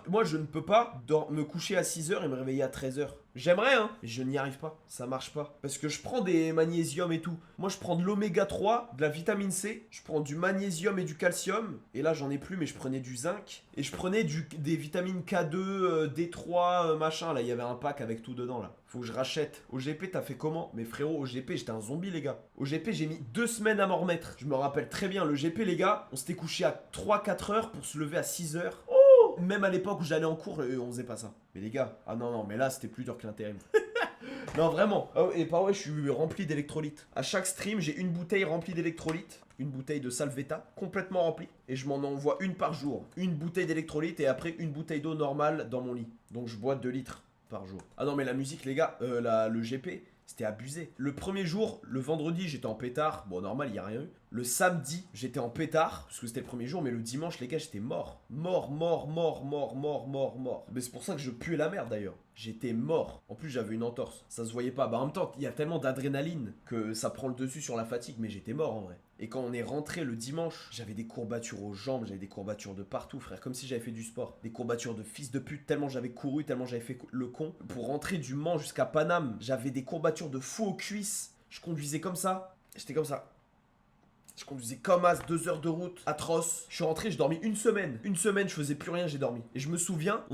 moi je ne peux pas me coucher à 6h et me réveiller à 13h. J'aimerais, hein, mais je n'y arrive pas. Ça marche pas. Parce que je prends des magnésiums et tout. Moi, je prends de l'oméga 3, de la vitamine C, je prends du magnésium et du calcium. Et là, j'en ai plus, mais je prenais du zinc. Et je prenais des vitamines K2, D3, machin. Là, il y avait un pack avec tout dedans, là. Faut que je rachète. Au GP, t'as fait comment? Mais frérot, au GP, j'étais un zombie, les gars. Au GP, j'ai mis 2 semaines à m'en remettre. Je me rappelle très bien, le GP, les gars, on s'était couché à 3-4 heures pour se lever à 6 heures. Même à l'époque où j'allais en cours, on faisait pas ça. Mais les gars, ah non, non, mais là, c'était plus dur que l'intérim. Non, vraiment. Oh, et par ouais, je suis rempli d'électrolytes. À chaque stream, j'ai une bouteille remplie d'électrolytes. Une bouteille de Salvetta, complètement remplie. Et je m'en envoie une par jour. Une bouteille d'électrolytes et après une bouteille d'eau normale dans mon lit. Donc je bois 2 litres par jour. Ah non, mais la musique, les gars, le GP, c'était abusé. Le premier jour, le vendredi, j'étais en pétard. Bon, normal, il n'y a rien eu. Le samedi, j'étais en pétard, parce que c'était le premier jour, mais le dimanche, les gars, j'étais mort. Mort, mort, mort, mort, mort, mort, mort. Mais c'est pour ça que je puais la merde d'ailleurs. J'étais mort. En plus, j'avais une entorse. Ça se voyait pas. Bah, en même temps, il y a tellement d'adrénaline que ça prend le dessus sur la fatigue, mais j'étais mort en vrai. Et quand on est rentré le dimanche, j'avais des courbatures aux jambes, j'avais des courbatures de partout, frère, comme si j'avais fait du sport. Des courbatures de fils de pute, tellement j'avais couru, tellement j'avais fait le con. Pour rentrer du Mans jusqu'à Paname, j'avais des courbatures de fou aux cuisses. Je conduisais comme ça. J'étais comme ça. Je conduisais comme as, 2 heures de route, atroce. Je suis rentré, j'ai dormi une semaine. Une semaine, je faisais plus rien, j'ai dormi. Et je me souviens,